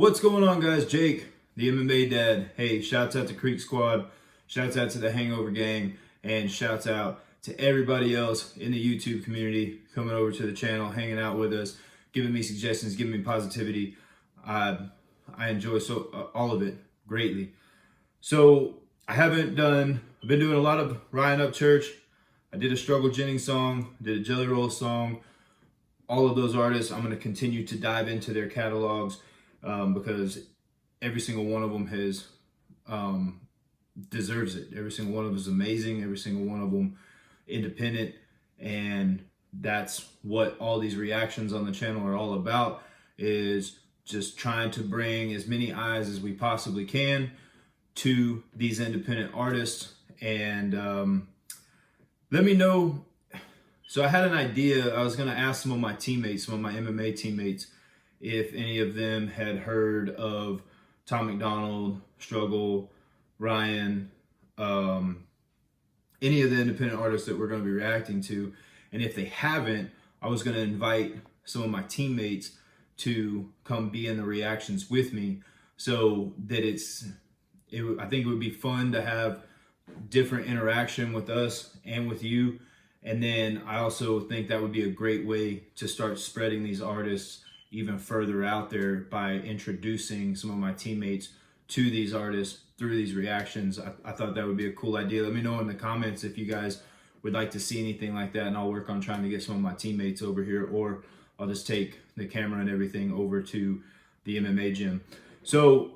What's going on, guys? Jake, the MMA dad. Hey, shouts out to Creek Squad, shouts out to the Hangover Gang, and shouts out to everybody else in the YouTube community coming over to the channel, hanging out with us, giving me suggestions, giving me positivity. I enjoy all of it greatly. So I've been doing a lot of Ryan Upchurch. I did a Struggle Jennings song, did a Jelly Roll song. All of those artists, I'm going to continue to dive into their catalogs because every single one of them has deserves it. Every single one of them is amazing. Every single one of them independent, and that's what all these reactions on the channel are all about, is just trying to bring as many eyes as we possibly can to these independent artists. And let me know. So I had an idea. I was going to ask some of my teammates, some of my MMA teammates, if any of them had heard of Tom MacDonald, Struggle, Ryan, any of the independent artists that we're going to be reacting to. And if they haven't, I was going to invite some of my teammates to come be in the reactions with me, so that I think it would be fun to have different interaction with us and with you. And then I also think that would be a great way to start spreading these artists even further out there by introducing some of my teammates to these artists through these reactions. I thought that would be a cool idea. Let me know in the comments if you guys would like to see anything like that, and I'll work on trying to get some of my teammates over here, or I'll just take the camera and everything over to the MMA gym. So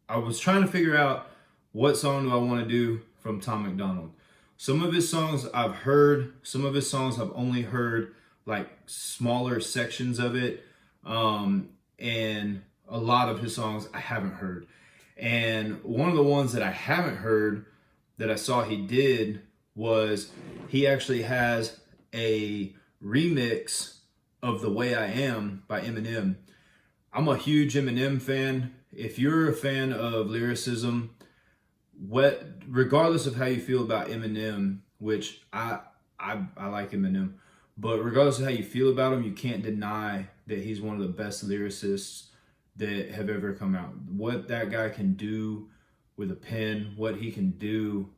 I was trying to figure out, what song do I want to do from Tom MacDonald? Some of his songs I've heard, some of his songs I've only heard like smaller sections of it, and a lot of his songs I haven't heard. And one of the ones that I haven't heard that I saw he did was, he actually has a remix of The Way I Am by Eminem. I'm a huge Eminem fan. If you're a fan of lyricism, regardless of how you feel about Eminem, which I like Eminem, but regardless of how you feel about him, you can't deny that he's one of the best lyricists that have ever come out. What that guy can do with a pen, what he can do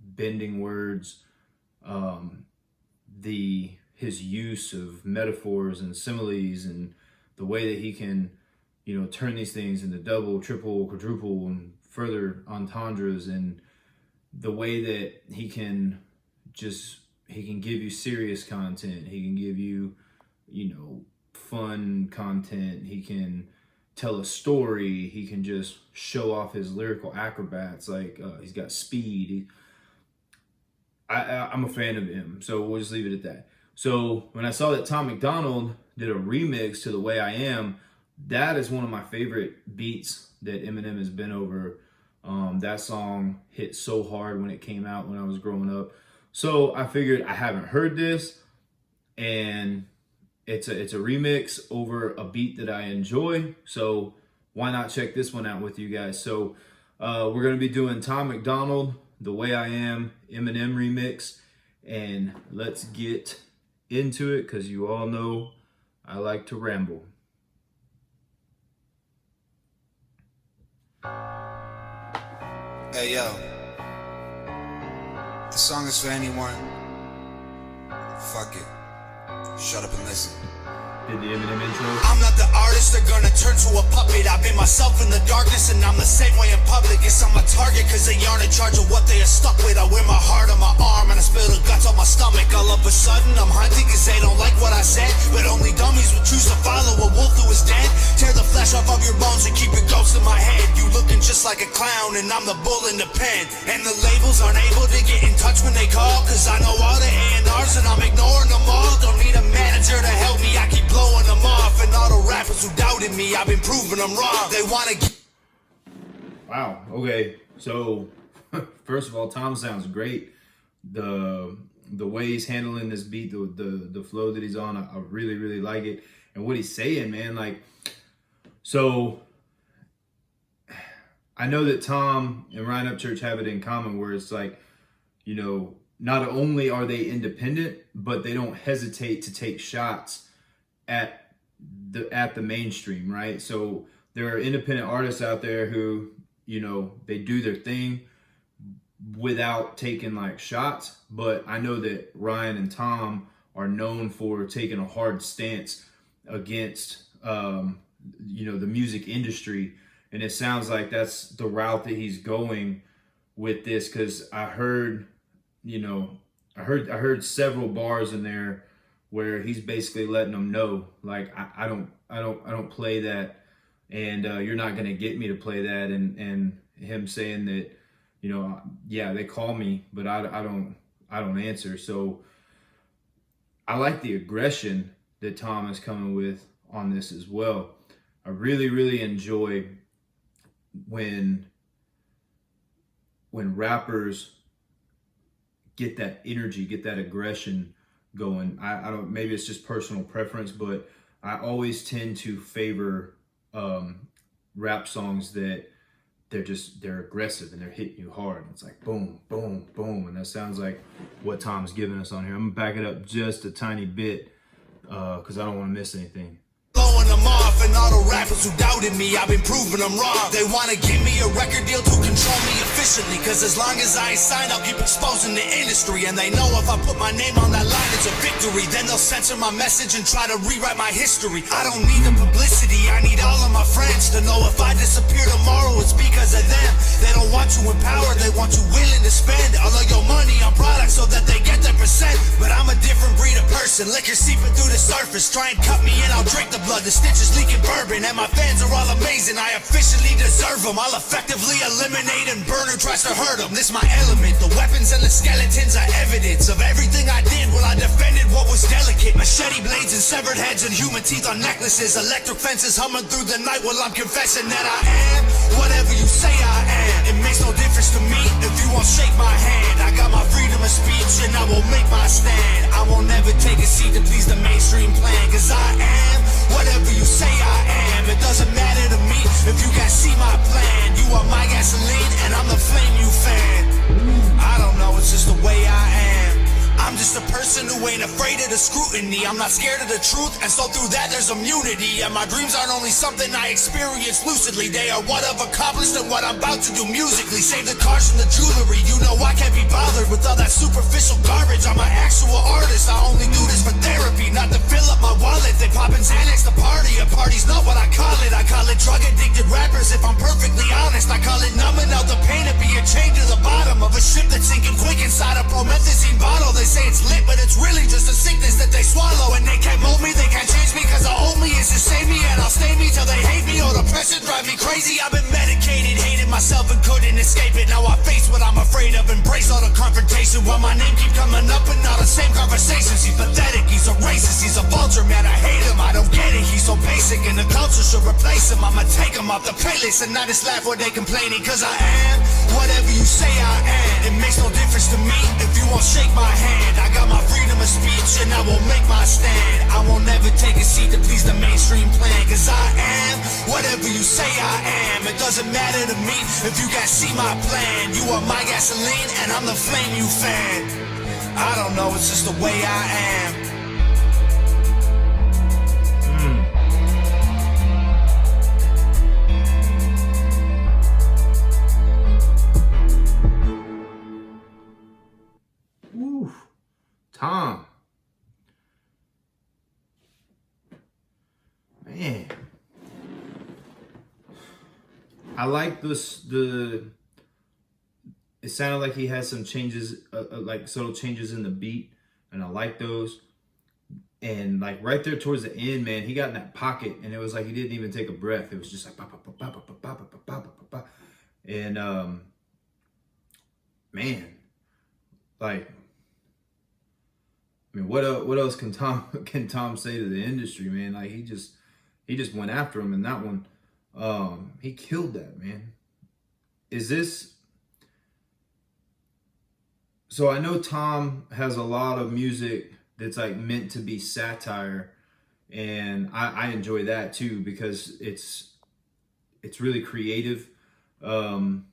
bending words, his use of metaphors and similes, and the way that he can, turn these things into double, triple, quadruple, and further entendres, and the way that he can give you serious content, he can give you, fun content, he can tell a story, he can just show off his lyrical acrobats, like he's got speed. I'm a fan of him, so we'll just leave it at that. So when I saw that Tom MacDonald did a remix to The Way I Am, that is one of my favorite beats that Eminem has been over. That song hit so hard when it came out when I was growing up. So I figured, I haven't heard this, and it's a remix over a beat that I enjoy. So why not check this one out with you guys? So we're going to be doing Tom MacDonald, The Way I Am, Eminem remix, and let's get into it, because you all know I like to ramble. Hey yo, this song is for anyone. Fuck it, shut up and listen. Did the Eminem intro? I'm not the artist, they're gonna turn to a puppet. I've been myself in the darkness, and I'm the same way in public. Guess I'm a target, cause they aren't in charge of what they are stuck with. I wear my heart on my arm, and I spill the guts on my stomach. All of a sudden, I'm hunting, cause they don't like what I said. But only dummies would choose to follow a wolf who is dead. Tear the flesh off of your bones and keep your ghost in my head. You looking just like a clown, and I'm the bull in the pen. And the labels aren't able to get in touch when they call, cause I know all the A&Rs, and I'm ignoring them all. Don't need a manager to help me, I keep blowing them off. And all the rappers who doubted me, I've been proving them wrong. They wanna get... Wow, okay. So first of all, Tom sounds great. The way he's handling this beat, the flow that he's on, I really, really like it. And what he's saying, man, like, so I know that Tom and Ryan Upchurch have it in common, where it's like, not only are they independent, but they don't hesitate to take shots at at the mainstream, right? So there are independent artists out there who, you know, they do their thing without taking like shots. But I know that Ryan and Tom are known for taking a hard stance against, you know, the music industry. And it sounds like that's the route that he's going with this. Cause I heard, you know, I heard several bars in there where he's basically letting them know, like, I don't play that, and you're not gonna get me to play that, and him saying that, you know, yeah, they call me, but I don't answer. So I like the aggression that Tom is coming with on this as well. I really enjoy when rappers get that energy, get that aggression going. I don't, maybe it's just personal preference, but I always tend to favor rap songs that they're aggressive and they're hitting you hard. It's like boom, boom, boom, and that sounds like what Tom's giving us on here. I'm gonna back it up just a tiny bit because I don't want to miss anything. Blowing them off, and all the rappers who doubted me, I've been proving them wrong. They wanna give me a record deal to control me efficiently, cause as long as I ain't signed, I'll keep exposing the industry. And they know if I put my name on that line, it's a victory. Then they'll censor my message and try to rewrite my history. I don't need the publicity, I need all of my friends to know if I disappear tomorrow, it's because of them. They don't want you empowered, they want you willing to spend all of your money on products so that they get their percent. But I'm a different breed of person, liquor seeping through the surface. Try and cut me in, I'll drink the blood, the stitches leaking bourbon. And my fans are all amazing, I officially deserve them. I'll effectively eliminate and burn who tries to hurt them. This my element, the weapons and the skeletons are evidence of everything I did when I defended what was delicate. Machete blades and severed heads and human teeth on necklaces. Electric fences humming through the night while I'm confessing that I am whatever you say I am. It makes no difference to me if you won't shake my hand. I got my freedom of speech and I will make my stand. I won't never take a seat to please the mainstream plan, cause I am whatever you say I am. It doesn't matter to me if you can't see my plan. You are my gasoline and I'm the flame you fan. I don't know, it's just the way I am. I'm just a person who ain't afraid of the scrutiny. I'm not scared of the truth, and so through that there's immunity. And my dreams aren't only something I experience lucidly, they are what I've accomplished and what I'm about to do musically. Save the cars from the jewelry, you know I can't be bothered with all that superficial garbage. I'm an actual artist, I only do this for therapy, not to fill up my wallet. They poppin' Xanax to party, a party's not what I call it. I call it drug addicted rappers, if I'm perfectly honest. I call it numbing out the pain of being chained to the bottom of a ship that's sinking quick inside a promethazine bottle. They say it's lit, but it's really just a sickness that they swallow. And they can't mold me, they can't change me, cause the only is to save me. And I'll stay me till they hate me, or the pressure drive me crazy. I've been medicated, hated myself and couldn't escape it. Now I face what I'm afraid of, embrace all the confrontation, while my name keep coming up in all the same conversations. He's pathetic, he's a racist, he's a vulture, man, I hate him. I don't get it, he's so basic, and the culture should replace him. I'ma take him off the playlist and not just laugh when they complaining, cause I am whatever you say I am. It makes no difference to me if you won't shake my hand. I got my freedom of speech and I will make my stand. I won't never take a seat to please the mainstream plan, cause I am whatever you say I am. It doesn't matter to me if you can't see my plan. You are my gasoline and I'm the flame you fan. I don't know, it's just the way I am. Tom, man, I like this. It sounded like he had some changes, like subtle changes in the beat, and I like those. And like right there towards the end, man, he got in that pocket, and it was like he didn't even take a breath. It was just like ba, ba, ba, ba, ba, ba, ba, ba, ba, ba. And man, like. I mean, what else can Tom say to the industry, man? Like he just went after him in that one. He killed that, man. Is this? So I know Tom has a lot of music that's like meant to be satire, and I enjoy that too because it's really creative when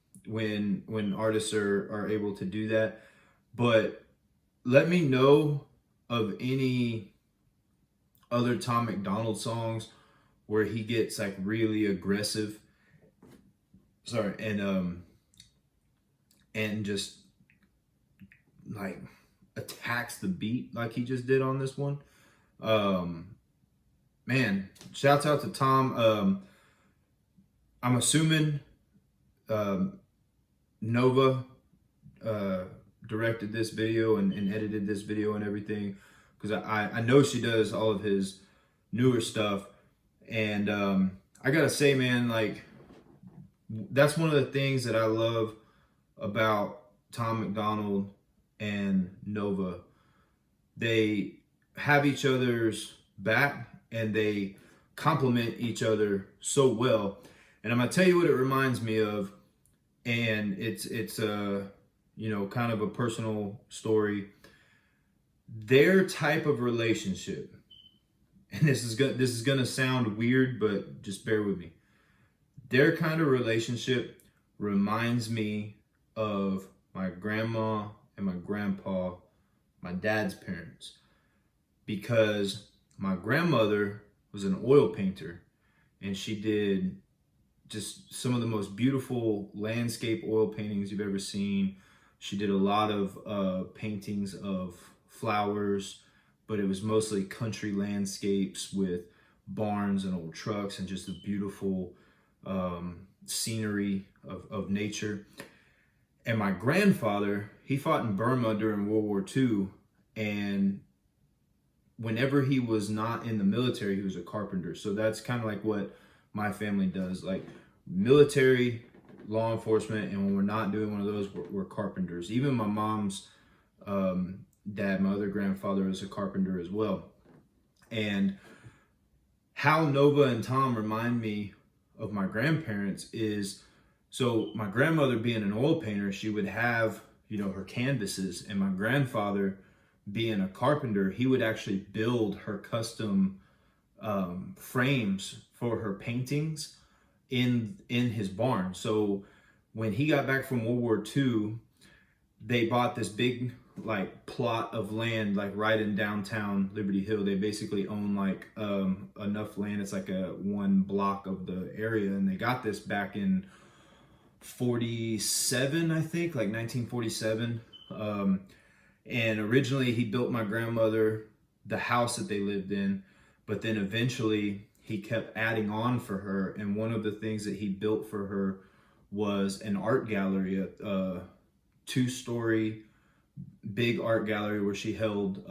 artists are able to do that. But let me know of any other Tom MacDonald songs where he gets like really aggressive. Sorry, and just like attacks the beat like he just did on this one. Man, shouts out to Tom. I'm assuming Nova directed this video and edited this video and everything, because I know she does all of his newer stuff. And I gotta say, man, like, that's one of the things that I love about Tom MacDonald and Nova. They have each other's back and they complement each other so well. And I'm gonna tell you what it reminds me of, and it's you know, kind of a personal story. Their type of relationship, and this is gonna sound weird, but just bear with me. Their kind of relationship reminds me of my grandma and my grandpa, my dad's parents, because my grandmother was an oil painter, and she did just some of the most beautiful landscape oil paintings you've ever seen. She did a lot of paintings of flowers, but it was mostly country landscapes with barns and old trucks and just the beautiful scenery of nature. And my grandfather, he fought in Burma during World War II, and whenever he was not in the military, he was a carpenter. So that's kind of like what my family does, like military, law enforcement, and when we're not doing one of those, we're carpenters. Even my mom's dad, my other grandfather, was a carpenter as well. And how Nova and Tom remind me of my grandparents is, so my grandmother being an oil painter, she would have, you know, her canvases, and my grandfather being a carpenter, he would actually build her custom frames for her paintings in his barn. So when he got back from World War II, they bought this big like plot of land like right in downtown Liberty Hill. They basically own like enough land, it's like a one block of the area, and they got this back in 47, I think, like 1947. And originally he built my grandmother the house that they lived in, but then eventually he kept adding on for her. And one of the things that he built for her was an art gallery, a two-story big art gallery where she held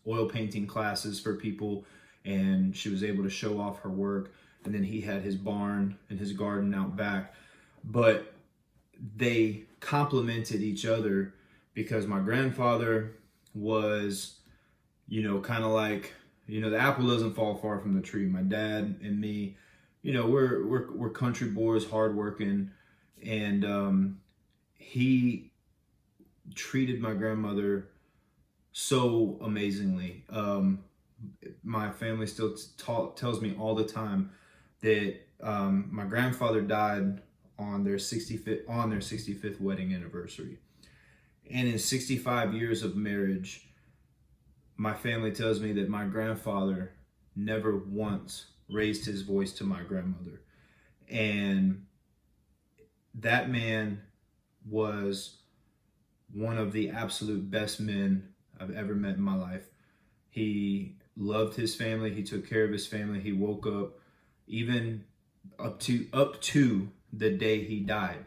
oil painting classes for people, and she was able to show off her work. And then he had his barn and his garden out back. But they complemented each other, because my grandfather was, you know, kind of like, you know, the apple doesn't fall far from the tree. My dad and me, you know, we're country boys, hardworking, and he treated my grandmother so amazingly. My family still tells me all the time that my grandfather died on their 65th wedding anniversary. And in 65 years of marriage, my family tells me that my grandfather never once raised his voice to my grandmother. And that man was one of the absolute best men I've ever met in my life. He loved his family. He took care of his family. He woke up, even up to the day he died.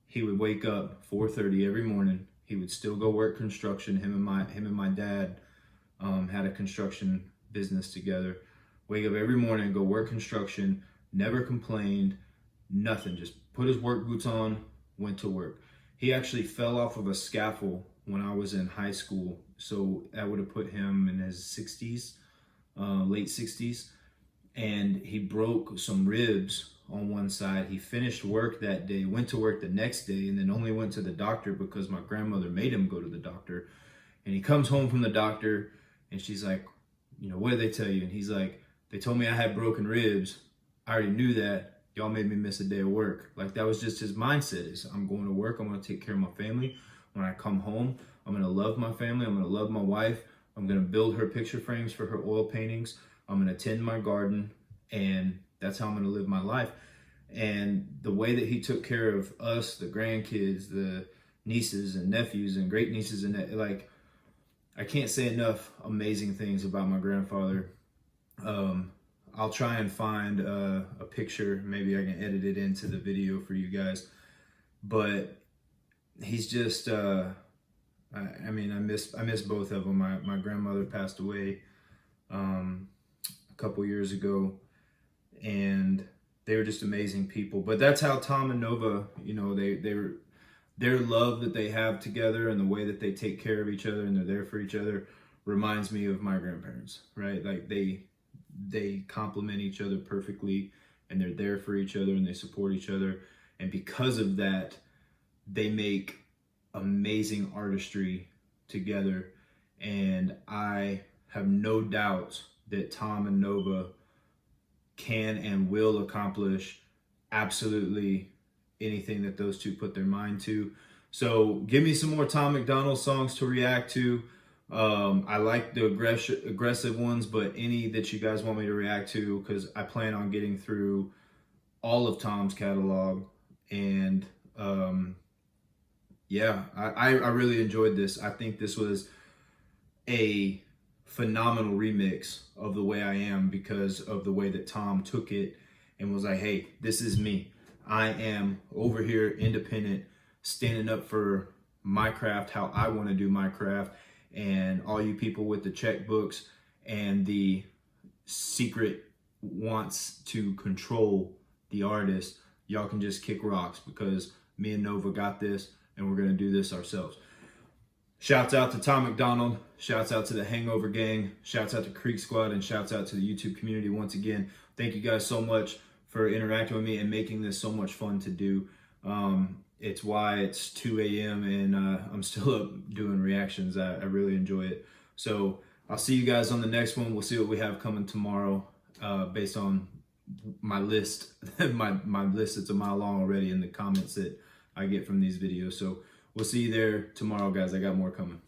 He would wake up 4:30 every morning. He would still go work construction. Him and my dad had a construction business together. Wake up every morning, go work construction, never complained, nothing. Just put his work boots on, went to work. He actually fell off of a scaffold when I was in high school. So that would have put him in his 60s, late 60s. And he broke some ribs on one side. He finished work that day, went to work the next day, and then only went to the doctor because my grandmother made him go to the doctor. And he comes home from the doctor, and she's like, you know, what did they tell you? And he's like, they told me I had broken ribs. I already knew that. Y'all made me miss a day of work. Like, that was just his mindset, is I'm going to work. I'm going to take care of my family. When I come home, I'm going to love my family. I'm going to love my wife. I'm gonna build her picture frames for her oil paintings. I'm gonna tend my garden, and that's how I'm gonna live my life. And the way that he took care of us, the grandkids, the nieces and nephews and great nieces and like, I can't say enough amazing things about my grandfather. I'll try and find a picture. Maybe I can edit it into the video for you guys. But he's just, I miss both of them. My grandmother passed away a couple years ago, and they were just amazing people. But that's how Tom and Nova, you know, their love that they have together and the way that they take care of each other and they're there for each other reminds me of my grandparents, right? Like they complement each other perfectly, and they're there for each other and they support each other. And because of that, they make amazing artistry together. And I have no doubt that Tom and Nova can and will accomplish absolutely anything that those two put their mind to. So give me some more Tom MacDonald songs to react to. I like the aggressive ones, but any that you guys want me to react to, because I plan on getting through all of Tom's catalog. And yeah, I really enjoyed this. I think this was a phenomenal remix of The Way I Am, because of the way that Tom took it and was like, hey, this is me. I am over here independent, standing up for my craft, how I want to do my craft. And all you people with the checkbooks and the secret wants to control the artist, y'all can just kick rocks, because me and Nova got this and we're going to do this ourselves. Shouts out to Tom MacDonald. Shouts out to the Hangover Gang. Shouts out to Creek Squad, and shouts out to the YouTube community once again. Thank you guys so much for interacting with me and making this so much fun to do. It's why it's 2 a.m. and I'm still up doing reactions. I really enjoy it. So I'll see you guys on the next one. We'll see what we have coming tomorrow based on my list. my list is a mile long already in the comments that I get from these videos. So we'll see you there tomorrow, guys. I got more coming.